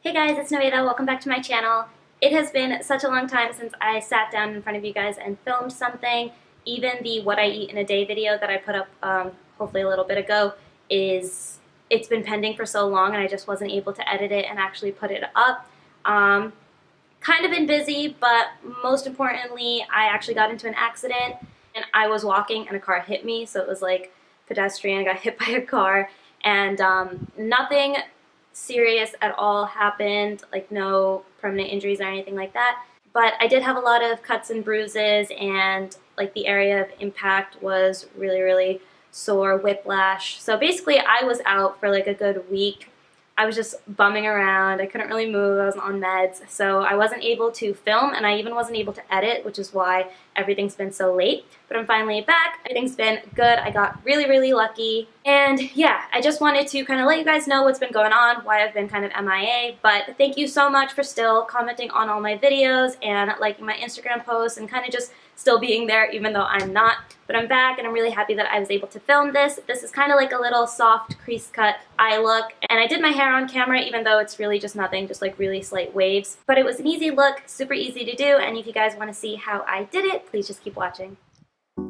Hey guys, it's Nevada. Welcome back to my channel. It has been such a long time since I sat down in front of you guys and filmed something. Even the What I Eat in a Day video that I put up hopefully a little bit ago it's been pending for so long and I just wasn't able to edit it and actually put it up. Kind of been busy, but most importantly, I actually got into an accident and I was walking and a car hit me, so it was like pedestrian, I got hit by a car, and nothing serious at all happened, like no permanent injuries or anything like that, but I did have a lot of cuts and bruises, and like the area of impact was really sore, whiplash. So basically I was out for like a good week. I was just bumming around, I couldn't really move, I was on meds, so I wasn't able to film, and I even wasn't able to edit, which is why everything's been so late. But I'm finally back, everything's been good, I got really lucky, and yeah, I just wanted to kind of let you guys know what's been going on, why I've been kind of MIA, but thank you so much for still commenting on all my videos and liking my Instagram posts and kind of just still being there even though I'm not. But I'm back and I'm really happy that I was able to film this. This is kind of like a little soft crease cut eye look, and I did my hair on camera even though it's really just nothing, just like really slight waves. But it was an easy look, super easy to do, and if you guys want to see how I did it, please just keep watching.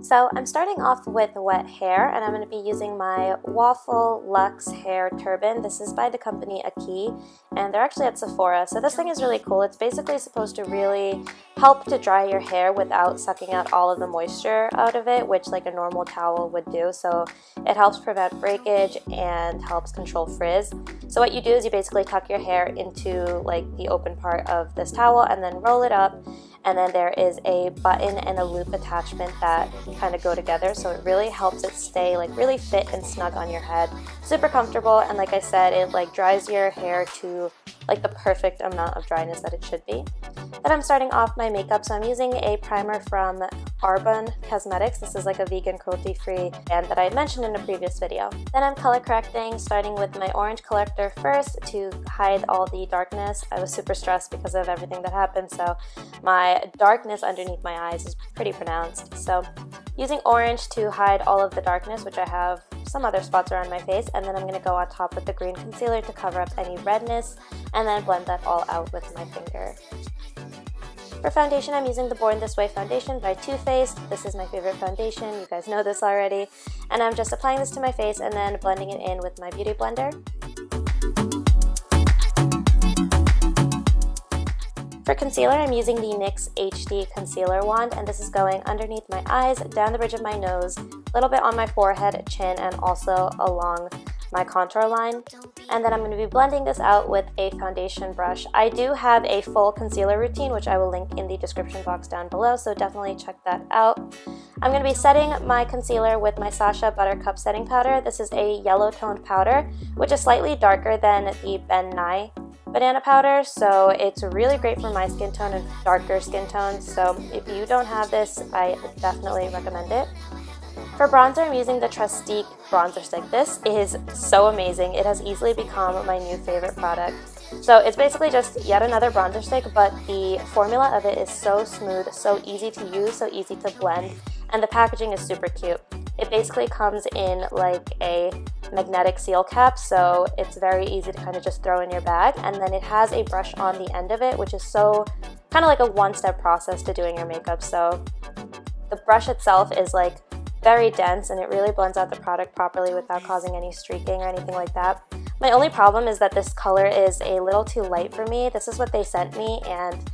So I'm starting off with wet hair, and I'm going to be using my Waffle Luxe Hair Turban. This is by the company Aki, and they're actually at Sephora. So this thing is really cool. It's basically supposed to really help to dry your hair without sucking out all of the moisture out of it, which like a normal towel would do. So it helps prevent breakage and helps control frizz. So what you do is you basically tuck your hair into like the open part of this towel and then roll it up. And then there is a button and a loop attachment that kind of go together, so it really helps it stay like really fit and snug on your head. Super comfortable, and like I said, it like dries your hair to like the perfect amount of dryness that it should be. Then I'm starting off my makeup, so I'm using a primer from Arbonne Cosmetics. This is like a vegan, cruelty-free brand that I had mentioned in a previous video. Then I'm color correcting, starting with my orange corrector first to hide all the darkness. I was super stressed because of everything that happened, so my darkness underneath my eyes is pretty pronounced. So using orange to hide all of the darkness, which I have some other spots around my face, and then I'm going to go on top with the green concealer to cover up any redness, and then blend that all out with my finger. For foundation, I'm using the Born This Way foundation by Too Faced. This is my favorite foundation, you guys know this already, and I'm just applying this to my face and then blending it in with my beauty blender. For concealer, I'm using the NYX HD Concealer Wand, and this is going underneath my eyes, down the bridge of my nose, a little bit on my forehead, chin, and also along my contour line. And then I'm going to be blending this out with a foundation brush. I do have a full concealer routine, which I will link in the description box down below, so definitely check that out. I'm going to be setting my concealer with my Sacha Buttercup setting powder. This is a yellow toned powder, which is slightly darker than the Ben Nye banana powder, so it's really great for my skin tone and darker skin tones. So if you don't have this, I definitely recommend it. For bronzer, I'm using the Trustique bronzer stick. This is so amazing. It has easily become my new favorite product. So it's basically just yet another bronzer stick, but the formula of it is so smooth, so easy to use, so easy to blend, and the packaging is super cute. It basically comes in like a magnetic seal cap, so it's very easy to kind of just throw in your bag, and then it has a brush on the end of it, which is so kind of like a one-step process to doing your makeup. So the brush itself is like very dense, and it really blends out the product properly without causing any streaking or anything like that. My only problem is that this color is a little too light for me. This is what they sent me, and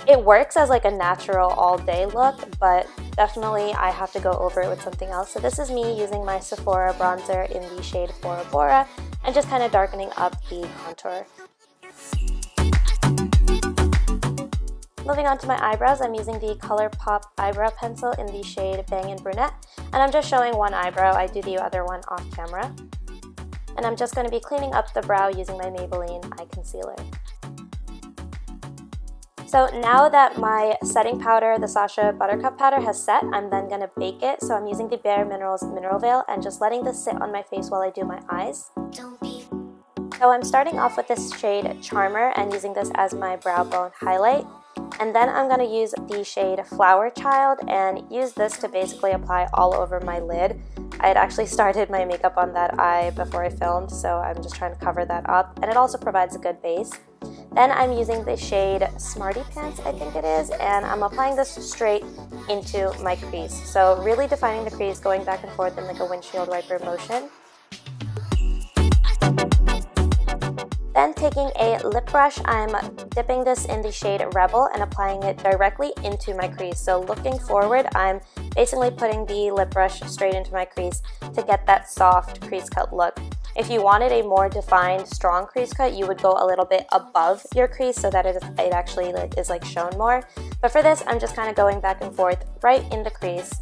it works as like a natural all-day look, but definitely I have to go over it with something else. So this is me using my Sephora bronzer in the shade Bora Bora and just kind of darkening up the contour. Moving on to my eyebrows, I'm using the ColourPop eyebrow pencil in the shade Bangin' Brunette, and I'm just showing one eyebrow. I do the other one off camera. And I'm just going to be cleaning up the brow using my Maybelline Eye Concealer. So now that my setting powder, the Sacha Buttercup powder, has set, I'm then going to bake it. So I'm using the Bare Minerals Mineral Veil and just letting this sit on my face while I do my eyes. So I'm starting off with this shade Charmer and using this as my brow bone highlight. And then I'm going to use the shade Flower Child and use this to basically apply all over my lid. I had actually started my makeup on that eye before I filmed, so I'm just trying to cover that up, and it also provides a good base. Then I'm using the shade Smarty Pants, I think it is, and I'm applying this straight into my crease. So really defining the crease, going back and forth in like a windshield wiper motion. Then taking a lip brush, I'm dipping this in the shade Rebel and applying it directly into my crease. So looking forward, I'm basically putting the lip brush straight into my crease to get that soft crease cut look. If you wanted a more defined, strong crease cut, you would go a little bit above your crease so that it actually is like shown more. But for this, I'm just kind of going back and forth right in the crease.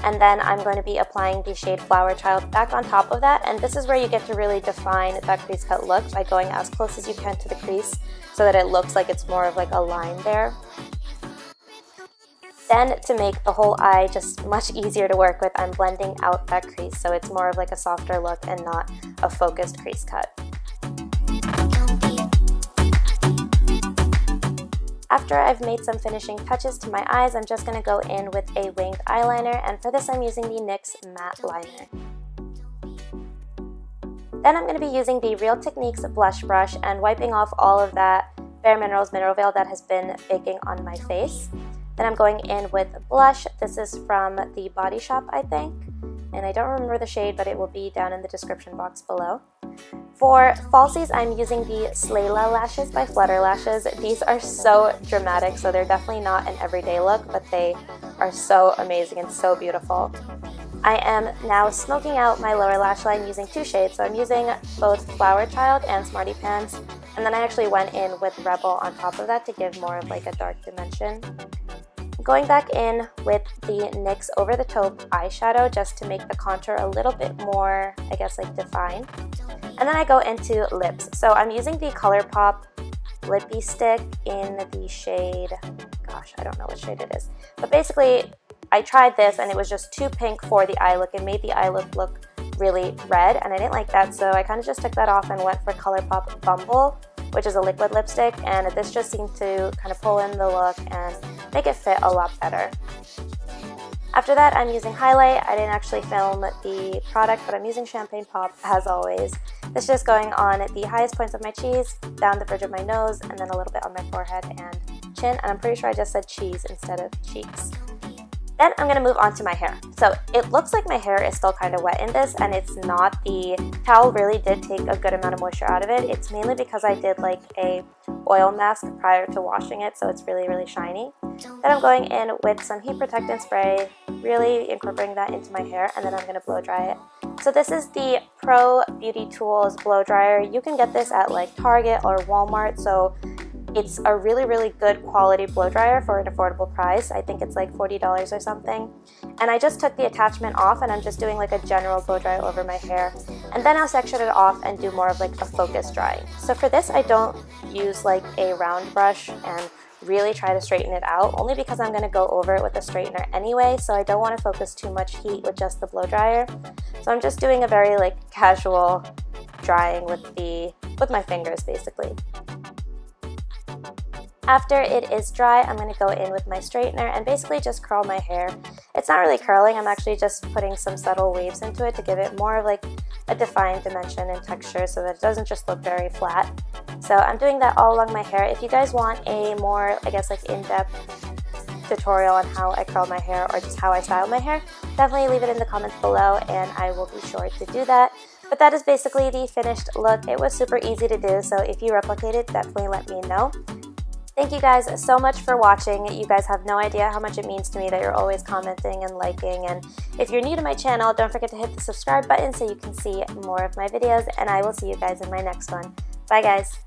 And then I'm going to be applying the shade Flower Child back on top of that. And this is where you get to really define that crease cut look by going as close as you can to the crease so that it looks like it's more of like a line there. Then to make the whole eye just much easier to work with, I'm blending out that crease so it's more of like a softer look and not a focused crease cut. After I've made some finishing touches to my eyes, I'm just going to go in with a winged eyeliner, and for this I'm using the NYX Matte Liner. Then I'm going to be using the Real Techniques blush brush and wiping off all of that Bare Minerals Mineral Veil that has been baking on my face. Then I'm going in with blush. This is from the Body Shop, I think, and I don't remember the shade, but it will be down in the description box below. For falsies, I'm using the Slayla lashes by Flutter Lashes. These are so dramatic, so they're definitely not an everyday look, but they are so amazing and so beautiful. I am now smoking out my lower lash line using two shades, so I'm using both Flower Child and Smarty Pants, and then I actually went in with Rebel on top of that to give more of like a dark dimension. Going back in with the NYX Over the Taupe eyeshadow just to make the contour a little bit more, I guess, like defined. And then I go into lips. So I'm using the ColourPop Lippy Stick in the shade, gosh, I don't know what shade it is. But basically, I tried this and it was just too pink for the eye look. It made the eye look really red, and I didn't like that, so I kind of just took that off and went for ColourPop Bumble, which is a liquid lipstick, and this just seemed to kind of pull in the look and make it fit a lot better. After that, I'm using highlight. I didn't actually film the product, but I'm using Champagne Pop as always. This is just going on the highest points of my cheese, down the bridge of my nose, and then a little bit on my forehead and chin, and I'm pretty sure I just said cheese instead of cheeks. Then I'm going to move on to my hair. So it looks like my hair is still kind of wet in this, and it's not. The towel really did take a good amount of moisture out of it. It's mainly because I did like a oil mask prior to washing it, so it's really, really shiny. Then I'm going in with some heat protectant spray, really incorporating that into my hair, and then I'm going to blow dry it. So this is the Pro Beauty Tools blow dryer. You can get this at like Target or Walmart, so it's a really, really good quality blow dryer for an affordable price. I think it's like $40 or something. And I just took the attachment off and I'm just doing like a general blow dry over my hair. And then I'll section it off and do more of like a focus drying. So for this, I don't use like a round brush and really try to straighten it out, only because I'm going to go over it with a straightener anyway, so I don't want to focus too much heat with just the blow dryer. So I'm just doing a very like casual drying with my fingers basically. After it is dry, I'm going to go in with my straightener and basically just curl my hair. It's not really curling, I'm actually just putting some subtle waves into it to give it more of like a defined dimension and texture so that it doesn't just look very flat. So I'm doing that all along my hair. If you guys want a more, I guess, like in-depth tutorial on how I curl my hair or just how I style my hair, definitely leave it in the comments below and I will be sure to do that. But that is basically the finished look. It was super easy to do, so if you replicate it, definitely let me know. Thank you guys so much for watching. You guys have no idea how much it means to me that you're always commenting and liking. And if you're new to my channel, don't forget to hit the subscribe button so you can see more of my videos. And I will see you guys in my next one. Bye guys.